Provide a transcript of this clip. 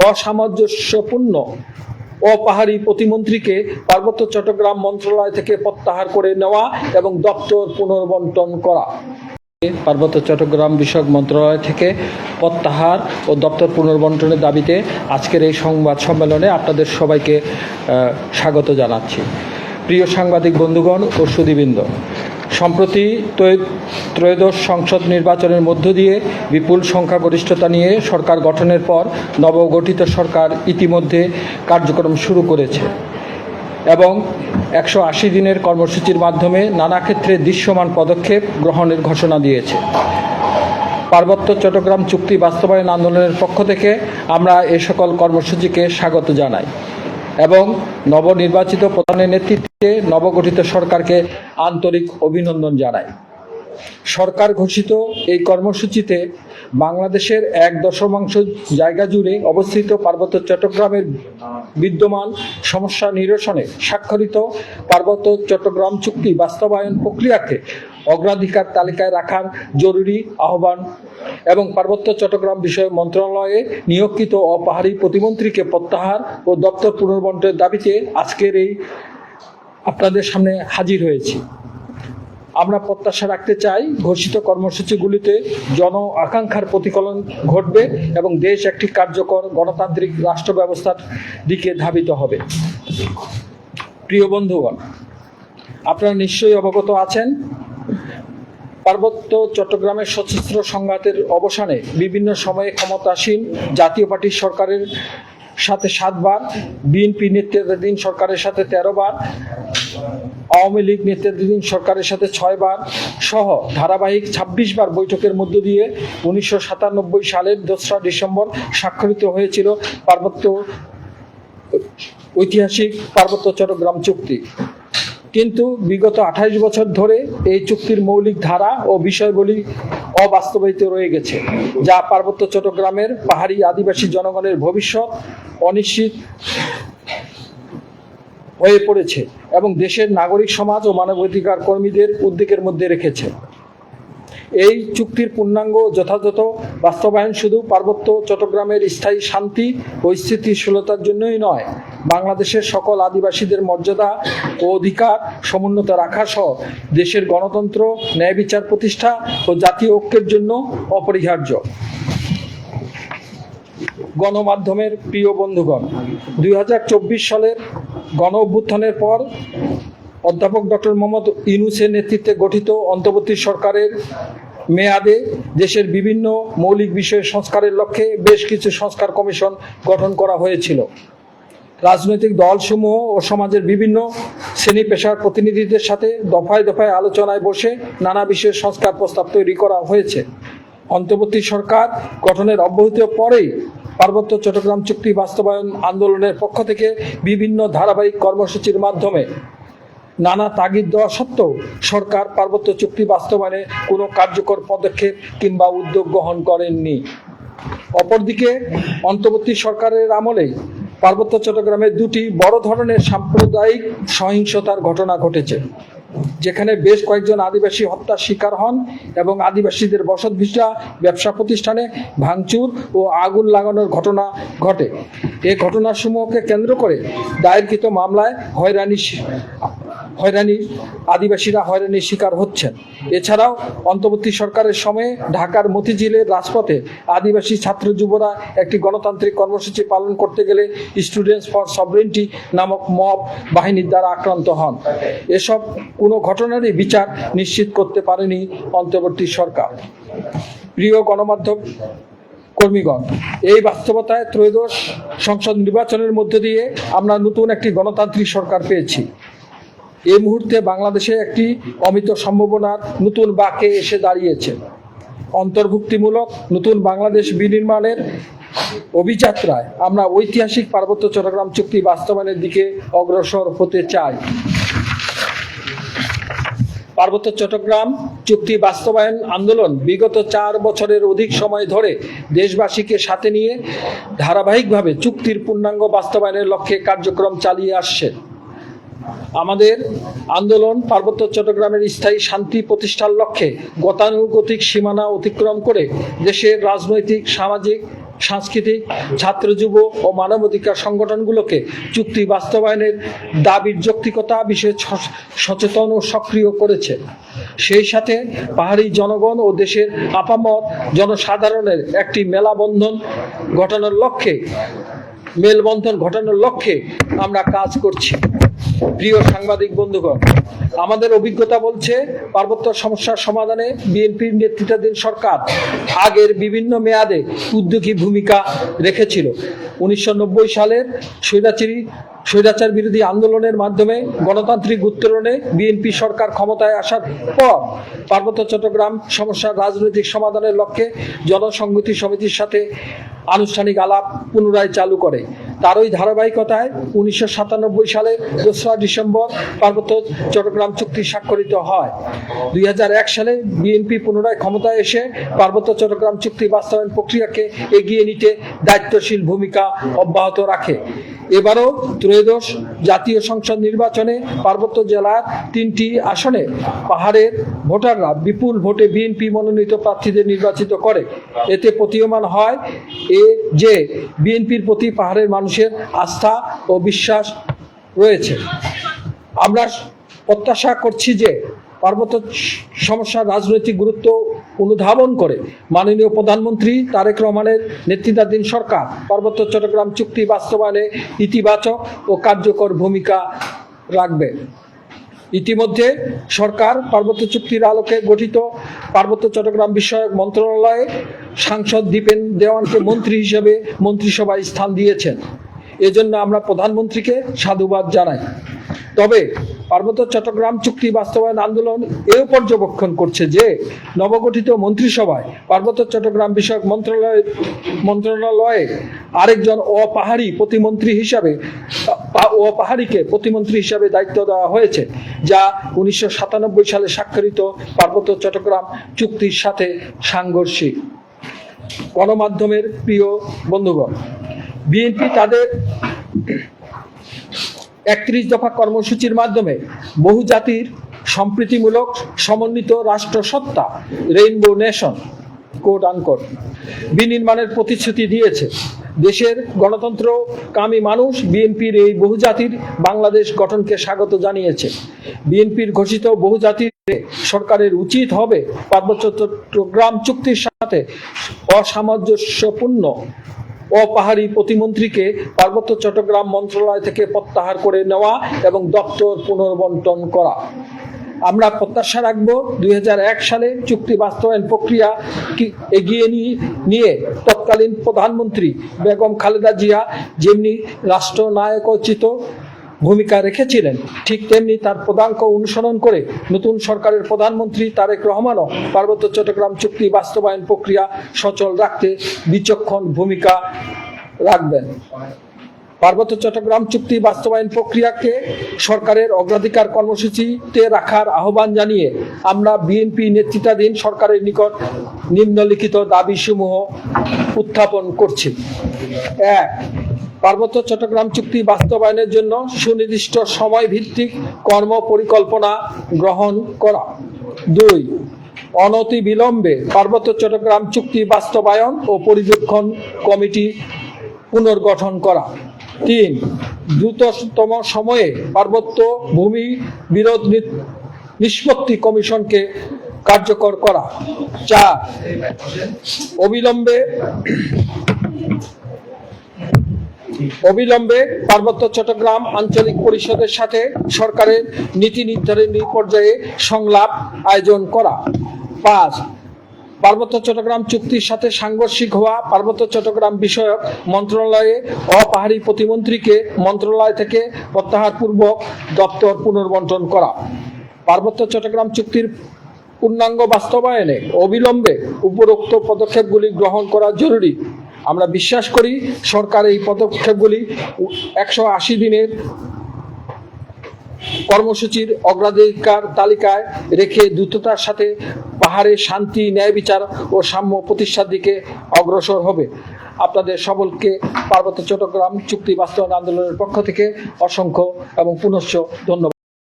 অসামঞ্জস্যপূর্ণ ও পাহাড়ি প্রতিমন্ত্রীকে পার্বত্য চট্টগ্রাম মন্ত্রণালয় থেকে প্রত্যাহার করে নেওয়া এবং দপ্তর পুনর্বন্টন করা। পার্বত্য চট্টগ্রাম বিষয়ক মন্ত্রণালয় থেকে প্রত্যাহার ও দপ্তর পুনর্বন্টনের দাবিতে আজকের এই সংবাদ সম্মেলনে আপনাদের সবাইকে স্বাগত জানাচ্ছি। প্রিয় সাংবাদিক বন্ধুগণ ও সুধীবৃন্দ, সম্প্রতি ত্রয়োদশ সংসদ নির্বাচনের মধ্য দিয়ে বিপুল সংখ্যাগরিষ্ঠতা নিয়ে সরকার গঠনের পর নবগঠিত সরকার ইতিমধ্যে কার্যক্রম শুরু করেছে এবং 180 দিনের কর্মসূচির মাধ্যমে নানা ক্ষেত্রে দৃশ্যমান পদক্ষেপ গ্রহণের ঘোষণা দিয়েছে। পার্বত্য চট্টগ্রাম চুক্তি বাস্তবায়ন আন্দোলনের পক্ষ থেকে আমরা এ সকল কর্মসূচিকে স্বাগত জানাই এবং নবনির্বাচিত প্রধানের নেতৃত্বে নবগঠিত সরকারকে আন্তরিক অভিনন্দন জানাই। সরকার ঘোষিত এই কর্মসূচিতে বাংলাদেশের 1/1 জায়গা জুড়ে অবস্থিত পার্বত্য চট্টগ্রামের বিদ্যমান সমস্যা নিরসনে স্বাক্ষরিত পার্বত্য চট্টগ্রাম চুক্তি বাস্তবায়ন প্রক্রিয়াকে অগ্রাধিকার তালিকায় রাখার জরুরি আহ্বান এবং পার্বত্য চট্টগ্রাম বিষয় মন্ত্রণালয়ে নিয়োগকৃত পাহাড়ি প্রতিমন্ত্রীকে প্রত্যাহার ও দপ্তর পুনর্বন্টনের দাবিতে আজকের এই আপনাদের সামনে হাজির হয়েছি। আমরা প্রত্যাশা রাখতে চাই ঘোষিত কর্মসূচিগুলিতে জন আকাঙ্ক্ষার প্রতিফলন ঘটবে এবং দেশ একটি কার্যকর গণতান্ত্রিক রাষ্ট্র ব্যবস্থার দিকে ধাবিত হবে। প্রিয় বন্ধুগণ, আপনারা নিশ্চয়ই অবগত আছেন পার্বত্য চট্টগ্রামের সশস্ত্র সংঘাতের অবসানে বিভিন্ন সময়ে ক্ষমতাসীন জাতীয় পার্টির সরকারের সাথে 7 বার, বিএনপি নেতৃত্বাধীন সরকারের সাথে 13 বার, আওয়ামী লীগ নেতৃত্বাধীন সরকারের সাথে 6 বার সহ ধারাবাহিক 26 বার বৈঠকের মধ্য দিয়ে 1997 সালের 2রা ডিসেম্বর স্বাক্ষরিত হয়েছিল ঐতিহাসিক পার্বত্য চট্টগ্রাম চুক্তি। কিন্তু বিগত 28 বছর ধরে এই চুক্তির মৌলিক ধারা ও বিষয়গুলি অবাস্তবায়িত রয়ে গেছে, যা পার্বত্য চট্টগ্রামের পাহাড়ি আদিবাসী জনগণের ভবিষ্যৎ অনিশ্চিত হয়ে পড়েছে এবং দেশের নাগরিক সমাজ ও মানবাধিকার কর্মীদের উদ্বেগের মধ্যে রেখেছে। এই চুক্তির পূর্ণাঙ্গ যথাযথ বাস্তবায়ন শুধু পার্বত্য চট্টগ্রামের স্থায়ী শান্তি ও স্থিতিশীলতার জন্যই নয়, বাংলাদেশের সকল আদিবাসীদের মর্যাদা ও অধিকার সমুন্নত রাখা সহ দেশের গণতন্ত্র, ন্যায় বিচার প্রতিষ্ঠা ও জাতীয় ঐক্যের জন্য অপরিহার্য। গণমাধ্যমের প্রিয় বন্ধুগণ, 2024 সালের গণ অভ্যুত্থানের পর অধ্যাপক ডক্টর মোহাম্মদ ইউনূসের নেতৃত্বে গঠিত অন্তর্বর্তী সরকারের মেয়াদে দেশের বিভিন্ন মৌলিক বিষয়ে সংস্কারের লক্ষ্যে বেশ কিছু সংস্কার কমিশন গঠন করা হয়েছিল। রাজনৈতিক দলসমূহ ও সমাজের বিভিন্ন শ্রেণী পেশার প্রতিনিধিদের সাথে দফায় দফায় আলোচনায় বসে নানা বিষয়ে সংস্কার প্রস্তাব তৈরি করা হয়েছে। অন্তর্বর্তী সরকার গঠনের অব্যাহতির পরেই পার্বত্য চট্টগ্রাম চুক্তি বাস্তবায়ন আন্দোলনের পক্ষ থেকে বিভিন্ন ধারাবাহিক কর্মসূচির মাধ্যমে নানা তাগিদ দেওয়া সত্ত্বেও সরকার পার্বত্য চুক্তি বাস্তবায়নে কোনো কার্যকর পদক্ষেপ কিংবা উদ্যোগ গ্রহণ করেননি। অপরদিকে অন্তর্বর্তী সরকারের আমলে পার্বত্য চট্টগ্রামে 2টি বড় ধরনের সাম্প্রদায়িক সহিংসতার ঘটনা ঘটেছে, যেখানে বেশ কয়েকজন আদিবাসী হত্যার শিকার হন এবং আদিবাসীদের বসতভিটা ব্যবসা প্রতিষ্ঠানে ভাঙচুর ও আগুন লাগানোর ঘটনা ঘটে। এই ঘটনাসমূহকে কেন্দ্র করে দায়েরকৃত মামলায় আদিবাসীরা হয়রানির শিকার হচ্ছেন। এছাড়াও অন্তর্বর্তী সরকারের সময়ে ঢাকার মতিঝিলের রাজপথে আদিবাসী ছাত্র যুবরা একটি গণতান্ত্রিক কর্মসূচি পালন করতে গেলে স্টুডেন্টস ফর সভরেন্টি নামক মব বাহিনীর দ্বারা আক্রান্ত হন। এসব কোনো ঘটনারই বিচার নিশ্চিত করতে পারেনি অন্তর্বর্তী সরকার। প্রিয় গণমাধ্যম কর্মীগণ, এই বাস্তবতায় ত্রয়োদশ সংসদ নির্বাচনের মধ্য দিয়ে আমরা নতুন একটি গণতান্ত্রিক সরকার পেয়েছি। এই মুহূর্তে বাংলাদেশে একটি অমিত সম্ভাবনার নতুন বাঁকে এসে দাঁড়িয়েছে। অন্তর্ভুক্তিমূলক নতুন বাংলাদেশ বিনির্মাণের অভিযাত্রায় আমরা ঐতিহাসিক পার্বত্য চট্টগ্রাম চুক্তি বাস্তবায়নের দিকে অগ্রসর হতে চাই। পার্বত্য চট্টগ্রাম চুক্তি বাস্তবায়ন আন্দোলন বিগত 4 বছরের অধিক সময় ধরে দেশবাসীকে সাথে নিয়ে ধারাবাহিকভাবে চুক্তির পূর্ণাঙ্গ বাস্তবায়নের লক্ষ্যে কার্যক্রম চালিয়ে আসছে। আমাদের আন্দোলন পার্বত্য চট্টগ্রামের স্থায়ী শান্তি প্রতিষ্ঠার লক্ষ্যে গতানুগতিক সীমানা অতিক্রম করে দেশের রাজনৈতিক, সামাজিক সাংস্কৃতিক, ছাত্র, যুব ও মানবাধিকার সংগঠনগুলোকে চুক্তি বাস্তবায়নের দাবির যৌক্তিকতা বিষয়ে সচেতন ও সক্রিয় করেছে। সেই সাথে পাহাড়ি জনগণ ও দেশের আপামর জনসাধারণের একটি মেলবন্ধন ঘটানোর লক্ষ্যে আমরা কাজ করছি। প্রিয় সাংবাদিক বন্ধুগণ, আমাদের অভিজ্ঞতা বলছে পার্বত্য সমস্যার সমাধানে বিএনপির নেতৃত্বাধীন সরকার আগের বিভিন্ন মেয়াদে উদ্যোগী ভূমিকা রেখেছিল। 1990 সালের স্বৈরাচার বিরোধী আন্দোলনের মাধ্যমে গণতান্ত্রিক উত্তরণে বিএনপি সরকার ক্ষমতায় আসার পর পার্বত্য চট্টগ্রাম সমস্যার রাজনৈতিক সমাধানের লক্ষ্যে জনসংহতি সমিতির সাথে আনুষ্ঠানিক আলাপ পুনরায় চালু করে। তারই ধারাবাহিকতায় 1997 সালের 2রা ডিসেম্বর পার্বত্য চট্টগ্রাম চুক্তি স্বাক্ষরিত হয়। 2001 সালে বিএনপি পুনরায় ক্ষমতায় এসে পার্বত্য চট্টগ্রাম চুক্তি বাস্তবায়ন প্রক্রিয়াকে এগিয়ে নিতে দায়িত্বশীল ভূমিকা অব্যাহত রাখে। এবারও ত্রয়োদশ জাতীয় সংসদ নির্বাচনে পার্বত্য জেলার 3টি আসনে পাহাড়ের ভোটাররা বিপুল ভোটে বিএনপি মনোনীত প্রার্থীদের নির্বাচিত করে। এতে প্রতীয়মান হয় যে বিএনপির প্রতি পাহাড়ের মানুষের আস্থা ও বিশ্বাস রয়েছে। আমরা প্রত্যাশা করছি যে পার্বত্য সমস্যার রাজনৈতিক গুরুত্ব অনুধাবন করে মাননীয় প্রধানমন্ত্রী তারেক রহমানের নেতৃত্বাধীন সরকার পার্বত্য চট্টগ্রাম চুক্তি বাস্তবায়নে ইতিবাচক ও কার্যকর ভূমিকা রাখবে। ইতিমধ্যে সরকার পার্বত্য চুক্তির আলোকে গঠিত পার্বত্য চট্টগ্রাম বিষয়ক মন্ত্রণালয়ে সাংসদ দীপেন দেওয়ানকে মন্ত্রী হিসেবে মন্ত্রিসভায় স্থান দিয়েছেন। এজন্য আমরা প্রধানমন্ত্রীকে সাধুবাদ জানাই। তবে পার্বত্য চট্টগ্রাম চুক্তি বাস্তবায়ন আন্দোলন এও পর্যবেক্ষণ করছে যে নবগঠিত মন্ত্রিসভায় পার্বত্য চট্টগ্রাম বিষয়ক মন্ত্রণালয়ে আরেকজন অপাহাড়িকে প্রতিমন্ত্রী হিসাবে দায়িত্ব দেওয়া হয়েছে, যা 1997 সালে স্বাক্ষরিত পার্বত্য চট্টগ্রাম চুক্তির সাথে সাংঘর্ষিক। গণমাধ্যমের প্রিয় বন্ধুগণ, বিএনপি তাদের 31 দফা কর্মসূচির মাধ্যমে বহুজাতির সম্প্রীতিমূলক সমন্বিত রাষ্ট্রসত্তা রেইনবো নেশন কোট আনকোট বিনির্মাণের প্রতিশ্রুতি দিয়েছে। দেশের গণতন্ত্রকামী মানুষ বিএনপির এই বহুজাতির বাংলাদেশ গঠনকে স্বাগত জানিয়েছে। বিএনপির ঘোষিত বহুজাতির সরকারের উচিত হবে পার্বত্য চট্টগ্রাম চুক্তির সাথে অসামঞ্জস্যপূর্ণ পাহাড়ি প্রতিমন্ত্রীকে পার্বত্য চট্টগ্রাম মন্ত্রণালয় থেকে প্রত্যাহার করে নেওয়া এবং দপ্তর পুনর্বন্টন করা। আমরা প্রত্যাশা রাখব 2001 সালে চুক্তি বাস্তবায়ন প্রক্রিয়া এগিয়ে নিয়ে তৎকালীন প্রধানমন্ত্রী বেগম খালেদা জিয়া যেমনি রাষ্ট্রনায়কোচিত ভূমিকা রেখেছিলেন, ঠিক তেমনি তার পদাঙ্ক অনুসরণ করে নতুন সরকারের প্রধানমন্ত্রী তারেক রহমানও পার্বত্য চট্টগ্রাম চুক্তি বাস্তবায়ন প্রক্রিয়া সচল রাখতে বিচক্ষণ ভূমিকা রাখবেন। পার্বত্য চট্টগ্রাম চুক্তি বাস্তবায়ন প্রক্রিয়াকে সরকারের অগ্রাধিকার কর্মসূচিতে রাখার আহ্বান জানিয়ে আমরা বিএনপি নেতৃত্বাধীন সরকারের নিকট নিম্নলিখিত দাবিসমূহ উত্থাপন করছি। 1. পার্বত্য চট্টগ্রাম চুক্তি বাস্তবায়নের জন্য সুনির্দিষ্ট সময় ভিত্তিক কর্ম পরিকল্পনা গ্রহণ করা। 2. অনতিবিলম্বে পার্বত্য চট্টগ্রাম চুক্তি বাস্তবায়ন ও পরিদর্শন কমিটি পুনর্গঠন করা। 3. দ্রুততম সময়ে পার্বত্য ভূমি বিরোধ নিষ্পত্তি কমিশনকে কার্যকর করা। 4. অবিলম্বে পার্বত্য চট্টগ্রাম আঞ্চলিক পরিষদের সাথে সরকারের নীতি নির্ধারণী পর্যায়ে সংলাপ আয়োজন করা। 5. পার্বত্য চট্টগ্রাম চুক্তির সাথে সাংঘর্ষিক হওয়া পার্বত্য চট্টগ্রাম বিষয়ক মন্ত্রণালয়ে অপাহাড়ি প্রতিমন্ত্রীকে মন্ত্রণালয় থেকে প্রত্যাহারপূর্বক দপ্তর পুনর্বন্টন করা। পার্বত্য চট্টগ্রাম চুক্তির পূর্ণাঙ্গ বাস্তবায়নে অবিলম্বে উপরোক্ত পদক্ষেপগুলি গ্রহণ করা জরুরি। আমরা বিশ্বাস করি সরকার এই পদক্ষেপগুলি 180 দিনের কর্মসূচির অগ্রাধিকার তালিকায় রেখে দ্রুততার সাথে পাহাড়ে শান্তি, ন্যায় বিচার ও সাম্য প্রতিষ্ঠার দিকে অগ্রসর হবে। আপনাদের সকলকে পার্বত্য চট্টগ্রাম চুক্তি বাস্তবায়ন আন্দোলনের পক্ষ থেকে অসংখ্য এবং পুনশ্চ ধন্যবাদ।